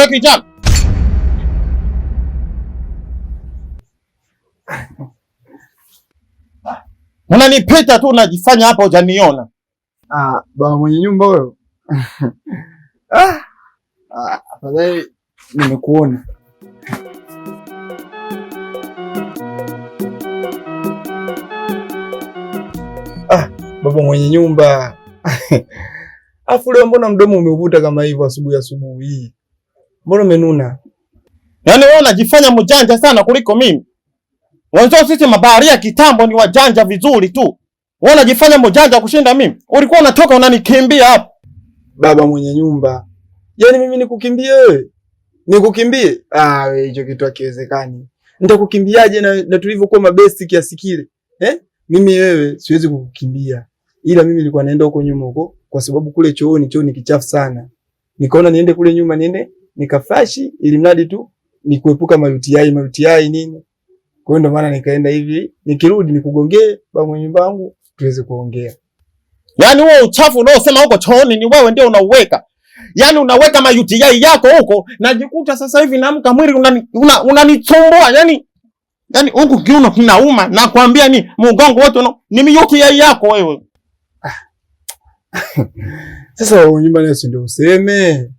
wewe kijana. Unanipita tu unajifanya hapa hujaniona. Baba mwenye nyumba wewe. Afadhali nimekuona. Baba mwenye nyumba. Afu leo mbona mdomo umeuvuta kama hivyo asubuhi hii? Mbona umenuna? Yaani wewe unajifanya mjanja sana kuliko mimi. Wanzo sisi mabaharia kitambo ni wajanja vizuri tu. Wewe unajifanya mjanja kushinda mimi. Ulikuwa unatoka unanikimbia hapo. Baba mwenye nyumba. Yaani mimi nikukimbie wewe? Nikukimbie? Wewe hicho kitu hakiwezekani. Nitakukimbiaje na tulivyokuwa mabesti kiasi kile? Mimi wewe siwezi kukukimbia. Ila mimi nilikuwa naenda huko nyuma huko kwa sababu kule chooni kichafu sana. Nikaona niende kule nyuma nikafashi ili mradi tu nikuepuka UTI nini. Kwa hiyo ndo maana nikaenda hivi, nikirudi nikugongee baba mwenye nyumba wangu tuweze kuongea. Yaani wewe uchafu unaosema huko chooni ni wewe ndio unauweka. Yaani unaweka UTI yako huko, najikuta sasa hivi naamka mwili unanisumbua. Yaani huku kiuno kinauma, nakwambia ni mgongo wote ni UTI yako wewe. Sasa wewe nyumba nayo si ndio useme.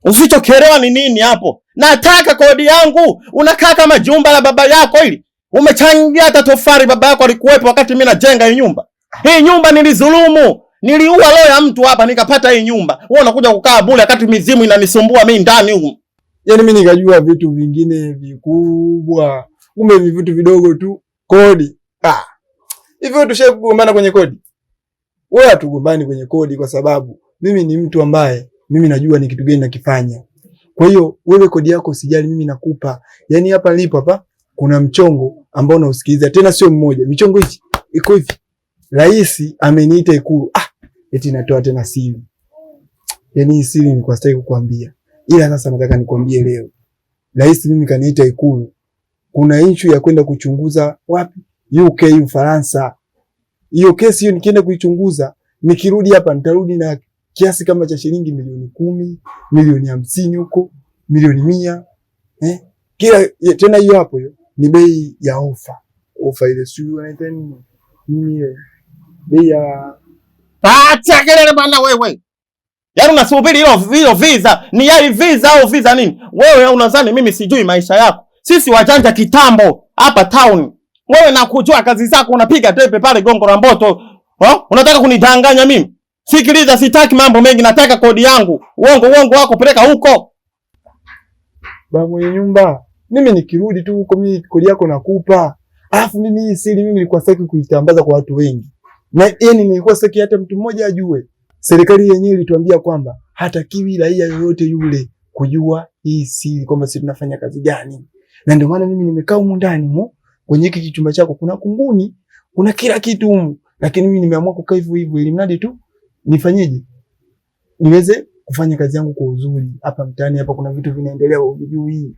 Usichokielewa ni nini hapo? Nataka kodi yangu. Unakaa kama jumba la baba yako hili. Umechangia hata tofari baba yako alikuwepo wakati mimi najenga hii nyumba. Hii nyumba nilizulumu. Niliua roho ya mtu hapa nikapata hii nyumba. Wewe unakuja kukaa bure wakati mizimu inanisumbua mimi ndani huko. Yaani mimi nikajua vitu vingine vikubwa. Kumbe vitu vidogo tu. Kodi. Hivyo tushakugombana kwenye kodi. Wewe hatugombani kwenye kodi kwa sababu mimi ni mtu ambaye mimi najua ni kitu gani nakifanya. Kwa hiyo wewe kodi yako usijali, mimi nakupa. Yaani hapa nilipo hapa kuna mchongo ambao unausikiliza tena sio mmoja. Michongo hichi iko hivi. Rais ameniita Ikulu. Eti natoa tena siri. Yaani hii siri nilikuwa sitaki kukuambia. Ila sasa nataka nikwambie leo. Rais mimi kaniita Ikulu. Kuna issue ya kwenda kuchunguza wapi? UK, Ufaransa. Hiyo kesi hiyo nikienda kuichunguza, nikirudi hapa nitarudi na kiasi kama cha shilingi milioni 10, milioni 50 huko, milioni 100. Kila tena hiyo hapo hiyo ni bei ya ofa. Ofa ile sio wanaita nini? Bei ya acha kelele bwana wewe. Yaani unasubiri hiyo visa, ni yai visa au visa nini? Wewe unadhani mimi sijui maisha yako? Sisi wajanja kitambo hapa town. Wewe nakujua kazi zako unapiga tepe pale Gongo la Mboto. Unataka kunidanganya mimi? Sikiliza, sitaki mambo mengi, nataka kodi yangu. Uongo wako peleka huko. Baba mwenye nyumba, mimi nikirudi tu huko mimi kodi yako nakupa. Alafu mimi hii siri mimi nilikuwa sitaki kuitambaza kwa watu wengi. Na yani nilikuwa sitaki hata mtu mmoja ajue. Serikali yenyewe ilituambia kwamba hatakiwi raia yoyote yule kujua hii siri kwamba sisi tunafanya kazi gani. Na ndio maana mimi nimekaa humu ndani kwenye hiki chumba chako kuna kunguni, kuna kila kitu humu. Lakini mimi nimeamua kukaa hivyo ili mradi tu nifanyeje? Niweze kufanya kazi yangu kwa uzuri. Hapa mtaani hapa kuna vitu vinaendelea hujui.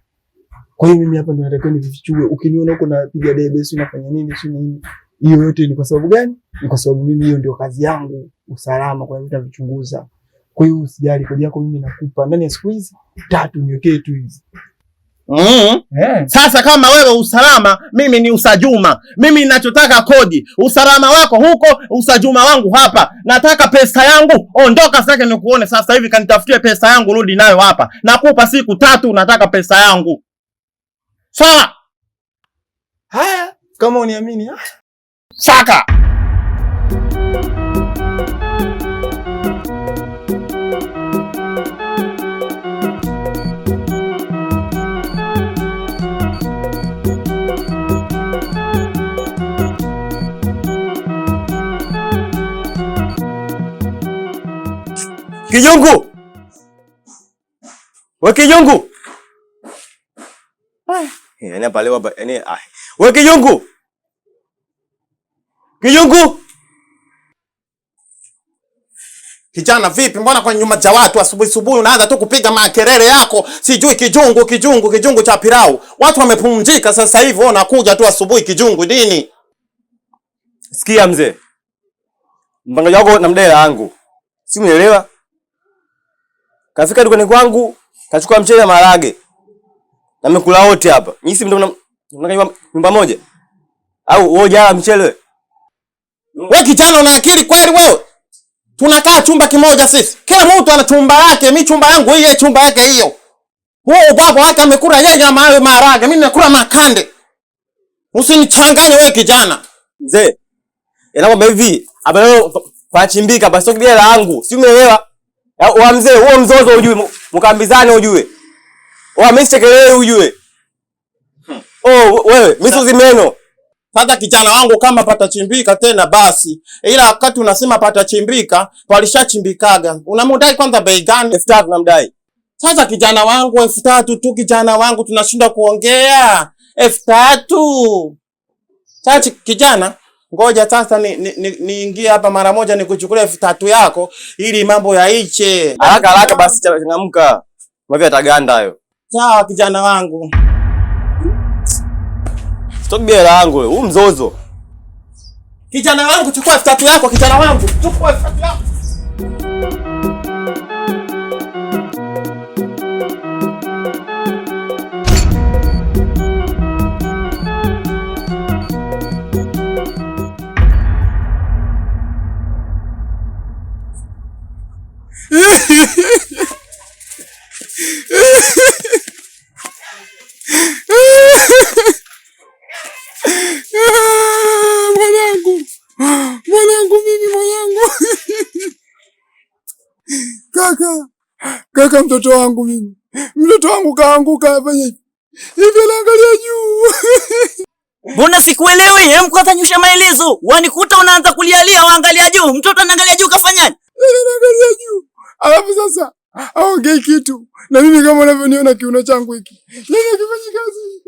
Kwa hiyo mimi hapa ndio natakiwa nivifichue. Ukiniona huko napiga debe si nafanya nini si nini. Hiyo yote ni kwa sababu gani? Ni kwa sababu mimi hiyo ndio kazi yangu, usalama kwa vitu vichunguza. Kwa hiyo usijali, kodi yako mimi nakupa. Ndani ya siku hizi 3 niwekee tu hizi. Sasa kama wewe usalama, mimi ni usajuma. Mimi ninachotaka kodi. Usalama wako huko, usajuma wangu hapa. Nataka pesa yangu. Ondoka sasa nikuone sasa hivi kanitafutie pesa yangu rudi nayo hapa. Nakupa siku 3 nataka pesa yangu. Sawa? Haya, kama uniamini. Saka. Kijungu! We Kijungu! Yaani hapa leo hapa, yaani we Kijungu! Kijungu! Kijana vipi? Mbona kwa nyuma cha watu asubuhi unaanza tu kupiga makelele yako? Sijui kijungu cha pilau. Watu wamepumzika sasa hivi unakuja tu asubuhi kijungu nini? Sikia mzee. Mpangaji wako na mdela wangu. Si umeelewa? Kafika dukani kwangu, Kachukua mchele na maharage. Na mmekula wote hapa. Nyinyi si mnakaa nyumba moja? Au wewe jala mchele wewe? Wewe kijana una akili kweli wewe? Tunakaa chumba kimoja sisi. Kila mtu ana chumba yake, mimi chumba yangu hii, chumba yake hiyo. Wewe baba wake amekula yeye na maharage, mimi nakula makande. Usinichanganye wewe kijana. Mzee. Inakwambia hivi, hapa leo pachimbika basi sio bila langu. Si umeelewa? Wa mzee, huo mzozo ujue, mkambizane ujue. Wa mimi sichekelee ujue. Oh, wewe, mimi suzimeno. Sasa kijana wangu kama patachimbika tena basi. Ila wakati unasema patachimbika, walishachimbikaga. Unamdai kwanza bei gani? 3000 namdai. Sasa kijana wangu 3000 tu kijana wangu tunashinda kuongea. 3000. Sasa kijana, ngoja sasa niingie hapa mara moja nikuchukulie 3000 yako ili mambo yaiche. Haraka basi changamka. Mavia taganda hayo. Sawa kijana wangu. Stop biela yangu wewe, huu mzozo. Kijana wangu chukua 3000 yako kijana wangu. Chukua 3000 yako. Kaka mtoto wangu mimi. Mtoto wangu kaanguka hapa hivi. Hivi anaangalia juu. Mbona sikuelewi? Hem, kwanza nyosha maelezo. Wanikuta unaanza kulialia waangalia juu. Mtoto anaangalia juu kafanyaje? Anaangalia juu. Alafu sasa aongei kitu. Na mimi kama unavyoniona kiuno changu hiki. Yeye akifanya kazi.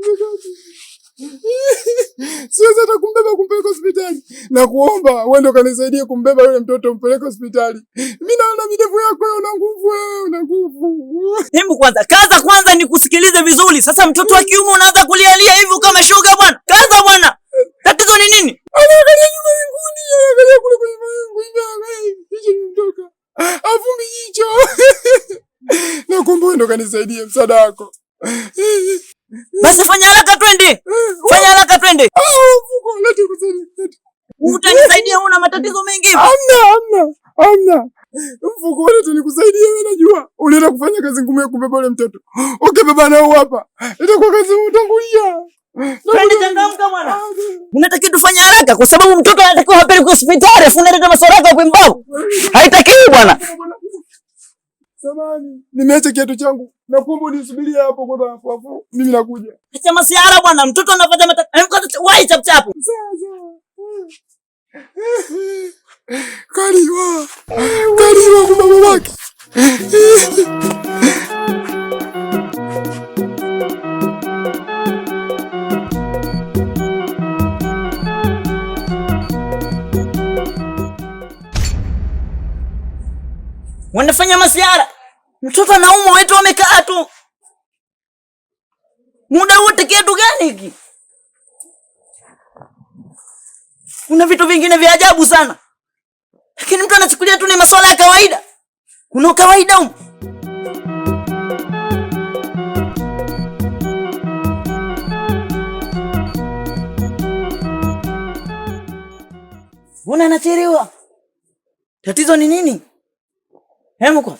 Siwezi hata kumpeleka hospitali. Na kuomba wewe ndio kanisaidie kumbeba yule mtoto mpeleke hospitali. Mimi naona midevu yako una nguvu wewe, una nguvu. Hebu kwanza nikusikilize vizuri. Sasa mtoto wa kiume unaanza kulialia hivi kama shoga bwana. Kaza bwana. Tatizo ni nini? Anaangalia nyuma mbinguni, anaangalia kule kwenye mbingu hivi. Hicho ni mtoka. Afumbi jicho. Na kuomba wewe ndio kanisaidie msaada wako. Basi fanya haraka twende. Mfuko lete kusaidia. Utanisaidia, una matatizo mengi. Hamna. Mfuko lete nikusaidia, wewe najua. Unaenda kufanya kazi ngumu ya kubeba yule mtoto. Ukibeba nao hapa. Itakuwa kazi utangulia. Twende changamka bwana. Unatakiwa tufanye haraka kwa sababu mtoto anatakiwa apelekwe hospitali, afu unaleta maswala yako hapo mbao. Haitakiwi bwana. Samahani, nimeacha kiatu changu. Nakuomba unisubirie hapo kwa hapo. Mimi nakuja. Acha masiara bwana, mtoto anapata matatizo. Wai chap. Sawa. Kaliwa kwa mama wake. Wanafanya masiara. Mtoto anaumwa, wetu wamekaa tu. Muda wote kiatu gani hiki? Kuna vitu vingine vya ajabu sana. Lakini mtu anachukulia tu ni masuala ya kawaida. Kuna kawaida huko. Mbona anachelewa? Tatizo ni nini? Hemu kwa